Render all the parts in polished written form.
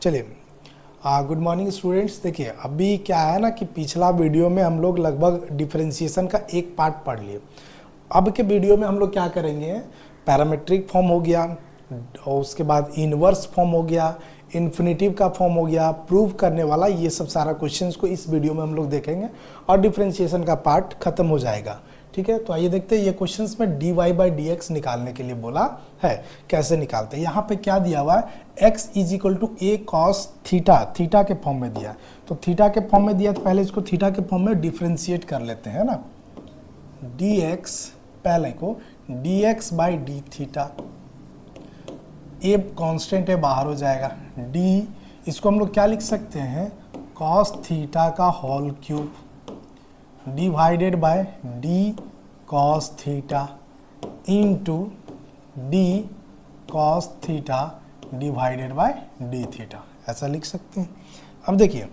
चलिए good morning students. देखिए अभी क्या है ना कि पिछला वीडियो में हम लोग लगभग डिफरेंशिएशन का एक पार्ट पढ़ लिए। अब के वीडियो में हम लोग क्या करेंगे, पैरामेट्रिक फॉर्म हो गया और उसके बाद इनवर्स फॉर्म हो गया, इन्फिनेटिव का फॉर्म हो गया, प्रूव करने वाला, ये सब सारा क्वेश्चंस को इस वीडियो में हम लोग देखेंगे और डिफरेंशिएशन का पार्ट खत्म हो जाएगा। ठीक है, तो आइए देखते हैं ये क्वेश्चंस में dy/dx निकालने के लिए बोला है। कैसे निकालते हैं, यहाँ पे क्या दिया हुआ है, x = a cos theta, theta के फॉर्म में दिया है। तो थीटा के फॉर्म में दिया तो पहले इसको थीटा के फॉर्म में डिफ्रेंशिएट कर लेते हैं ना। dx पहले को dx/d थीटा, ए कांस्टेंट है बाहर हो जाएगा, d इसको हम लोग क्या लिख सकते हैं, cos थीटा का whole cube divided by d cos theta into d cos theta divided by d theta, ऐसा लिख सकते हैं। अब देखिए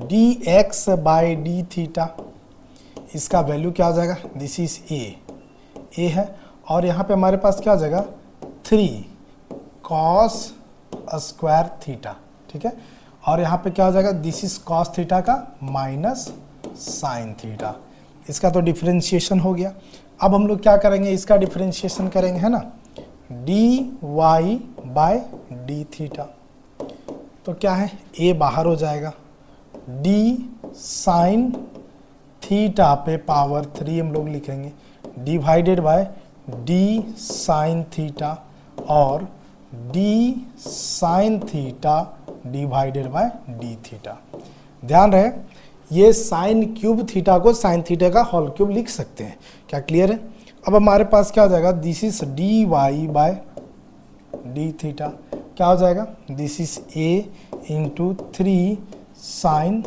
dx/d थीटा, इसका वैल्यू क्या हो जाएगा, दिस इज a है, और यहाँ पे हमारे पास क्या हो जाएगा 3 cos स्क्वायर थीटा। ठीक है, और यहाँ पे क्या हो जाएगा, दिस इज cos थीटा का माइनस साइन थीटा। इसका तो डिफरेंशिएशन हो गया। अब हम लोग क्या करेंगे, इसका डिफरेंशिएशन करेंगे, है ना, dy/d थीटा। तो क्या है, a बाहर हो जाएगा, d साइन थीटा पे पावर 3 हम लोग लिखेंगे divided by d sign theta और d sine theta divided by d theta. ध्यान रहे, ये साइन क्यूब थीटा को साइन थीटा का होल क्यूब लिख सकते हैं। क्या क्लियर है? अब हमारे पास क्या हो जाएगा, दिस इज dy/d थीटा, क्या हो जाएगा, this is a into 3 sine,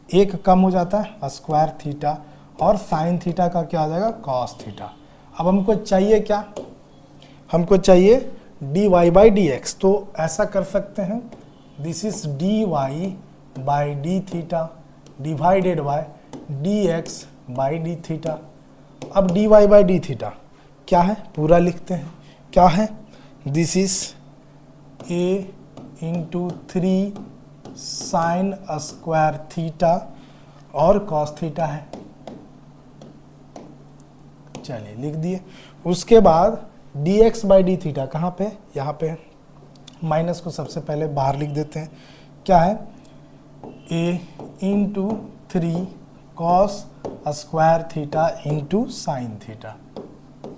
एक कम हो जाता है स्क्वायर थीटा, और साइन थीटा का क्या हो जाएगा, कॉस थीटा। अब हमको चाहिए क्या, हमको चाहिए dy/dx। तो ऐसा कर सकते हैं, this is dy/d theta divided bye dx/d theta. अब dy/d थीटा क्या है, पूरा लिखते हैं, क्या है, this is a into 3 sign square theta और कॉस थीटा है। चलिए लिख दिए। उसके बाद dx/d थीटा कहाँ पे, यहाँ पे माइनस को सबसे पहले बाहर लिख देते हैं, क्या है, a into 3 cos square theta into sine theta.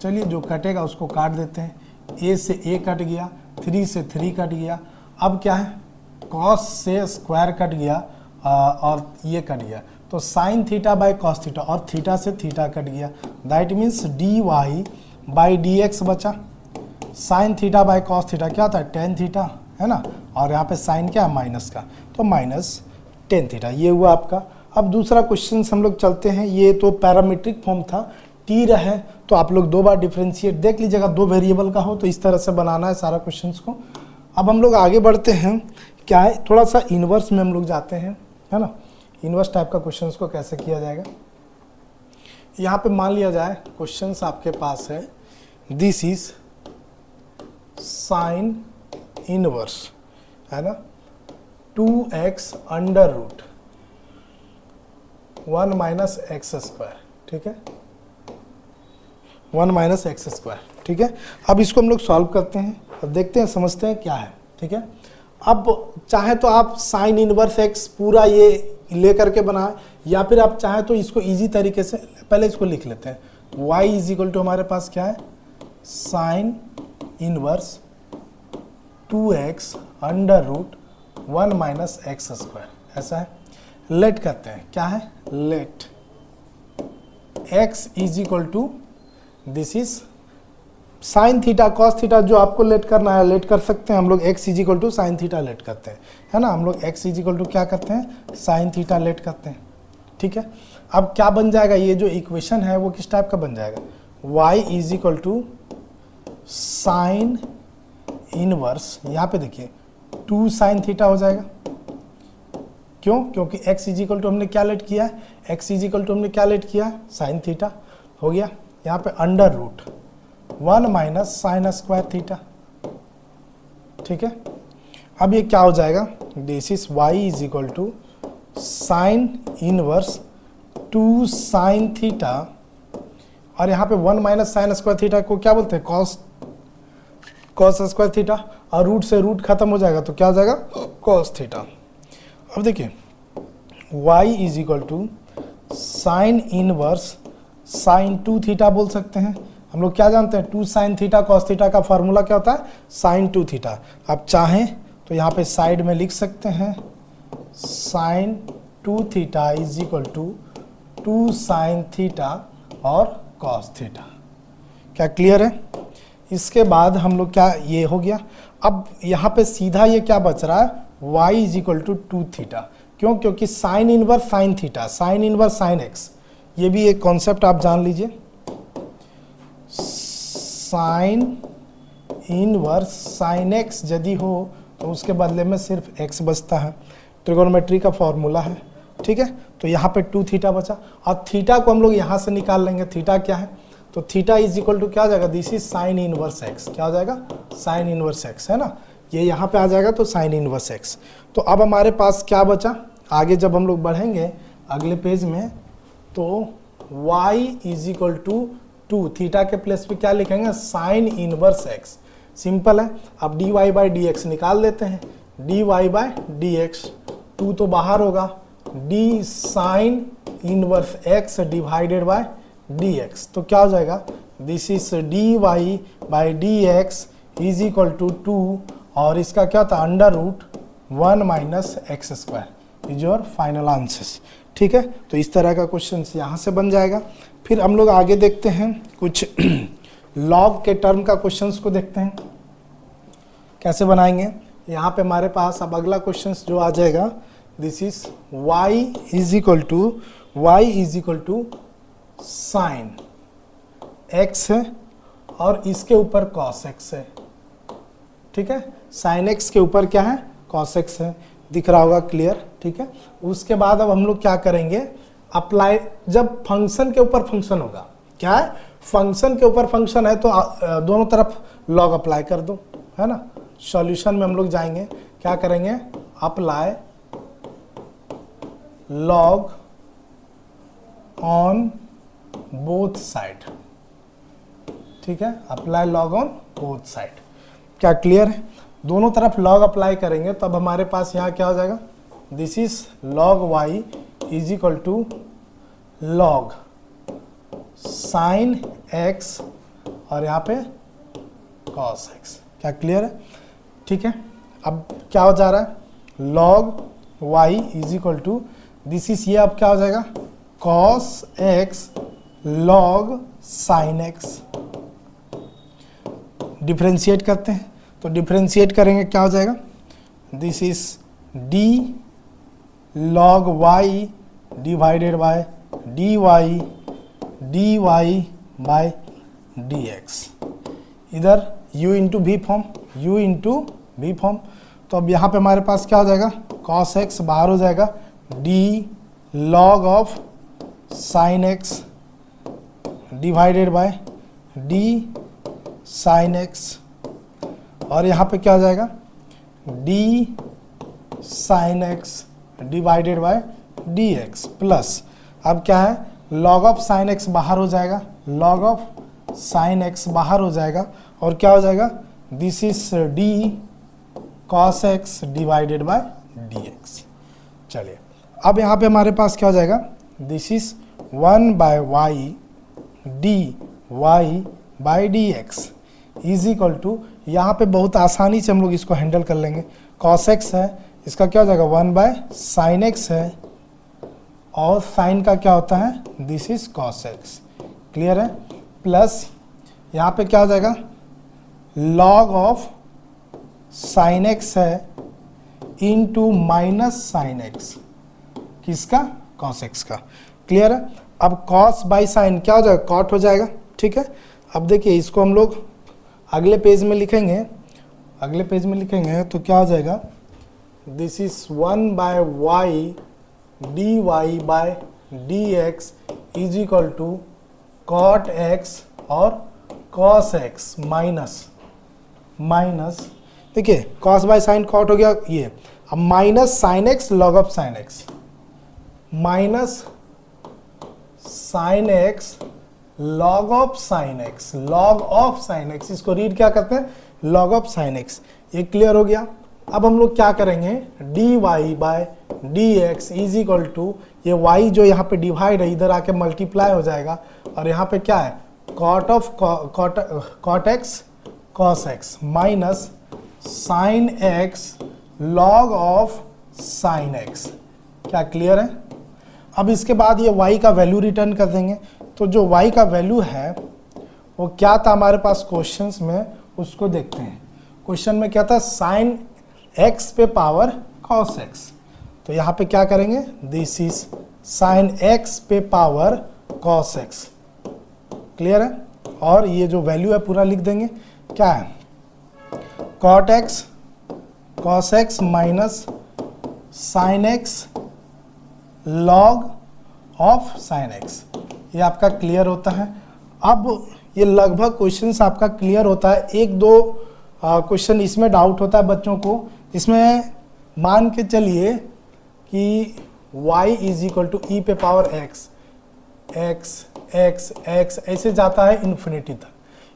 चलिए जो कटेगा उसको काट देते हैं, a से a कट गया, 3 से 3 कट गया। अब क्या है, कॉस से स्क्वायर कट गया और ये कट गया, तो sine theta by cos theta, और थीटा से थीटा कट गया। दैट मीन्स dy/dx बचा, sine theta by cos theta क्या होता है, टेन थीटा, है ना, और यहाँ पे साइन क्या है, माइनस का, तो माइनस टेन थीटा। ये हुआ आपका। अब दूसरा क्वेश्चन हम लोग चलते हैं। ये तो पैरामीट्रिक फॉर्म था, टी रहे तो आप लोग 2 बार डिफरेंशिएट देख लीजिएगा, 2 वेरिएबल का हो तो इस तरह से बनाना है सारा क्वेश्चंस को। अब हम लोग आगे बढ़ते हैं, क्या है, थोड़ा सा इन्वर्स में हम लोग जाते हैं, है ना। इन्वर्स टाइप का क्वेश्चंस को कैसे किया जाएगा, यहाँ पे मान लिया जाए क्वेश्चंस आपके पास है, दिस इज साइन इनवर्स, है ना, 2x under root 1 minus x square. ठीक है, 1 माइनस एक्स स्क्वायर। ठीक है, अब इसको हम लोग सॉल्व करते हैं, अब देखते हैं, समझते हैं क्या है। ठीक है, अब चाहे तो आप साइन इनवर्स एक्स पूरा ये ले करके बनाए, या फिर आप चाहे तो इसको इजी तरीके से पहले इसको लिख लेते हैं। y = हमारे पास क्या है, sine inverse 2x under root 1 minus x square, ऐसा है। लेट करते हैं, क्या है, let x = this is sine theta cos theta, जो आपको लेट करना है लेट कर सकते हैं हम लोग, x = साइन थीटा लेट करते हैं, है ना, हम लोग x = क्या करते हैं, साइन थीटा लेट करते हैं। ठीक है, अब क्या बन जाएगा, ये जो इक्वेशन है वो किस टाइप का बन जाएगा, y = साइन इनवर्स, यहाँ पे देखिए 2 साइन थीटा हो जाएगा। क्यों, क्योंकि x = हमने क्या लेट किया है, x = हमने क्या लेट किया, साइन थीटा हो गया। यहाँ पे under root 1 minus sine square theta. ठीक है, अब ये क्या हो जाएगा, this is y is equal to sine inverse 2 sine theta, और यहाँ पे 1 माइनस साइन स्क्वायर थीटा को क्या बोलते हैं, कॉस स्क्वायर थीटा, और रूट से रूट खत्म हो जाएगा तो क्या हो जाएगा, कॉस थीटा। अब देखिए y is equal to sine inverse sine 2 theta बोल सकते हैं। हम लोग क्या जानते हैं, 2 साइन थीटा कॉस थीटा का फॉर्मूला क्या होता है, साइन 2 थीटा। आप चाहें तो यहाँ पे साइड में लिख सकते हैं sine 2 theta is equal to 2 sine theta और कॉस थीटा। क्या क्लियर है? इसके बाद हम लोग क्या, ये हो गया। अब यहाँ पे सीधा ये क्या बच रहा है, y is equal to 2 theta. क्यों? क्योंकि sine inverse sine theta, sine inverse sine x, ये भी एक कॉन्सेप्ट आप जान लीजिए। साइन इनवर्स साइन एक्स यदि हो तो उसके बदले में सिर्फ x बचता है, ट्रिगोनोमेट्री का फॉर्मूला है, ठीक है। तो यहाँ पे 2 थीटा बचा, और थीटा को हम लोग यहाँ से निकाल लेंगे। थीटा क्या है, तो थीटा इज इक्वल टू क्या हो जाएगा, this is sign inverse x. क्या हो जाएगा, साइन इनवर्स एक्स, है ना, ये यहाँ पे आ जाएगा तो साइन इनवर्स एक्स। तो अब हमारे पास क्या बचा, आगे जब हम लोग बढ़ेंगे अगले पेज में तो y is equal to 2, theta के प्लेस पे क्या लिखेंगे, साइन इनवर्स एक्स। सिंपल है। अब dy बाई डी एक्स निकाल देते हैं, dy बाई डी एक्स, 2 तो बाहर होगा, d sine inverse x divided by dx, तो क्या हो जाएगा, this is dy by d x is equal to 2, और इसका क्या था, under root 1 minus x square is your final answer. ठीक है, तो इस तरह का क्वेश्चन यहाँ से बन जाएगा। फिर हम लोग आगे देखते हैं कुछ लॉग के टर्म का क्वेश्चंस को देखते हैं कैसे बनाएंगे। यहाँ पे हमारे पास अब अगला क्वेश्चन जो आ जाएगा, this is y is equal to sine x है और इसके ऊपर cos x है। ठीक है, साइन x के ऊपर क्या है, cos x है, दिख रहा होगा क्लियर। ठीक है, उसके बाद अब हम लोग क्या करेंगे, अप्लाई, जब फंक्शन के ऊपर फंक्शन होगा, क्या है, फंक्शन के ऊपर फंक्शन है तो दोनों तरफ लॉग अप्लाई कर दो, है ना। सॉल्यूशन में हम लोग जाएंगे, क्या करेंगे, apply log on both side. ठीक है, apply log on both side. क्या क्लियर है, दोनों तरफ लॉग अप्लाई करेंगे तब हमारे पास यहाँ क्या हो जाएगा, this is log y is equal to log sine x और यहाँ पे cos x। क्या क्लियर है? ठीक है, अब क्या हो जा रहा है, log y is equal to this is, ये अब क्या हो जाएगा, cos x log sine x। Differentiate करते हैं, तो डिफ्रेंशिएट करेंगे क्या हो जाएगा, this is d log y divided by dy by dx, इधर u इंटू वी फॉर्म, तो अब यहाँ पे हमारे पास क्या हो जाएगा, cos x बाहर हो जाएगा, d log of sine x divided by d sine x, और यहाँ पे क्या हो जाएगा, d sine x divided by dx plus, अब क्या है, log ऑफ साइन x बाहर हो जाएगा, log ऑफ साइन x बाहर हो जाएगा, और क्या हो जाएगा, this is d cos x divided by dx। चलिए, अब यहाँ पे हमारे पास क्या हो जाएगा, this is 1 by y dy by dx is equal to, यहाँ पे बहुत आसानी से हम लोग इसको हैंडल कर लेंगे, cos x है, इसका क्या हो जाएगा, 1 बाय साइन x है, और साइन का क्या होता है, this is cos x। Clear है, प्लस यहाँ पे क्या हो जाएगा, log ऑफ साइन x है इनटू माइनस साइन x, किसका, cos x का। क्लियर है, अब cos बाई साइन क्या हो जाएगा, cot हो जाएगा। ठीक है, अब देखिए इसको हम लोग अगले पेज में लिखेंगे, तो क्या हो जाएगा, this is 1 by y dy by dx is equal to cot x और cos x माइनस देखिए कॉस बाय साइन कॉट हो गया ये, अब minus sine x log of sine x, minus sine x log of sine x, log of sine x, इसको read क्या करते हैं, लॉग ऑफ साइन एक्स। ये क्लियर हो गया। अब हम लोग क्या करेंगे, d y by D x is equal to, ये y जो यहाँ पे डिवाइड है इधर आके मल्टीप्लाई हो जाएगा, और यहाँ पे क्या है cot of cot x cos x minus sine x log of sine x. क्या क्लियर है? अब इसके बाद ये y का वैल्यू रिटर्न कर देंगे। तो जो y का वैल्यू है वो क्या था हमारे पास क्वेश्चंस में, उसको देखते हैं। क्वेश्चन में क्या था, साइन x पे पावर cos x, तो यहाँ पे क्या करेंगे, दिस इज साइन x पे पावर cos x। क्लियर है? और ये जो वैल्यू है पूरा लिख देंगे, क्या है cot x cos x minus sine x log of sine x। ये आपका क्लियर होता है। अब ये लगभग क्वेश्चंस आपका क्लियर होता है। एक दो क्वेश्चन इसमें डाउट होता है बच्चों को, इसमें मान के चलिए कि y इज इक्वल टू ई पे power x, x x x ऐसे जाता है इन्फिनिटी तक।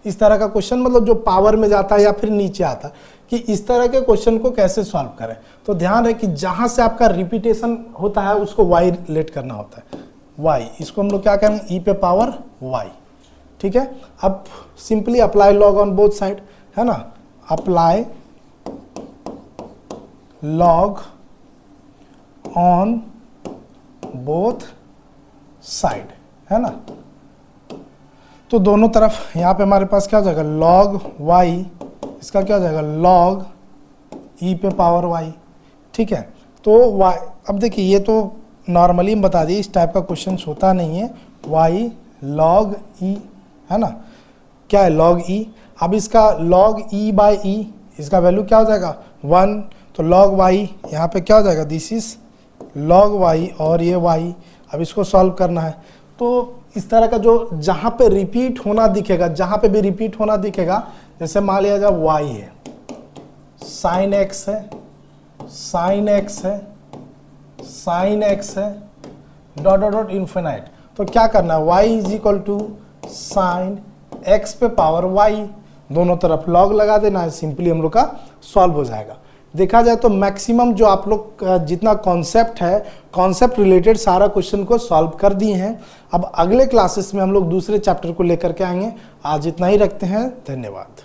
इस तरह का क्वेश्चन, मतलब जो पावर में जाता है या फिर नीचे आता है, कि इस तरह के क्वेश्चन को कैसे सॉल्व करें। तो ध्यान है कि जहां से आपका रिपीटेशन होता है उसको y रिलेट करना होता है, y, इसको हम लोग क्या करेंगे, e पे पावर y। ठीक है? अब simply apply log on both side, है ना, apply log on both side, है ना। तो दोनों तरफ यहाँ पे हमारे पास क्या हो जाएगा, log y, इसका क्या हो जाएगा log e पे पावर y। ठीक है? तो y, अब देखिए ये तो नॉर्मली हम बता दिए इस टाइप का क्वेश्चन होता नहीं है, y log e, है ना, क्या है log e। अब इसका log e बाई e, इसका वैल्यू क्या हो जाएगा 1, तो log y यहाँ पे क्या हो जाएगा, दिस इज log y और ये y। अब इसको सॉल्व करना है। तो इस तरह का जो जहाँ पे रिपीट होना दिखेगा, जहाँ पे भी रिपीट होना दिखेगा, जैसे मान लिया जाए y है, साइन x है, साइन x है, साइन x है, डॉट डॉट डॉट इन्फिनाइट। तो क्या करना है, y is equal to sine x पे पावर y, दोनों तरफ log लगा देना है, सिंपली हम लोग का सॉल्व हो जाएगा। देखा जाए तो मैक्सिमम जो आप लोग जितना कॉन्सेप्ट है, कॉन्सेप्ट रिलेटेड सारा क्वेश्चन को सॉल्व कर दिए हैं। अब अगले क्लासेस में हम लोग दूसरे चैप्टर को लेकर के आएंगे। आज इतना ही रखते हैं, धन्यवाद।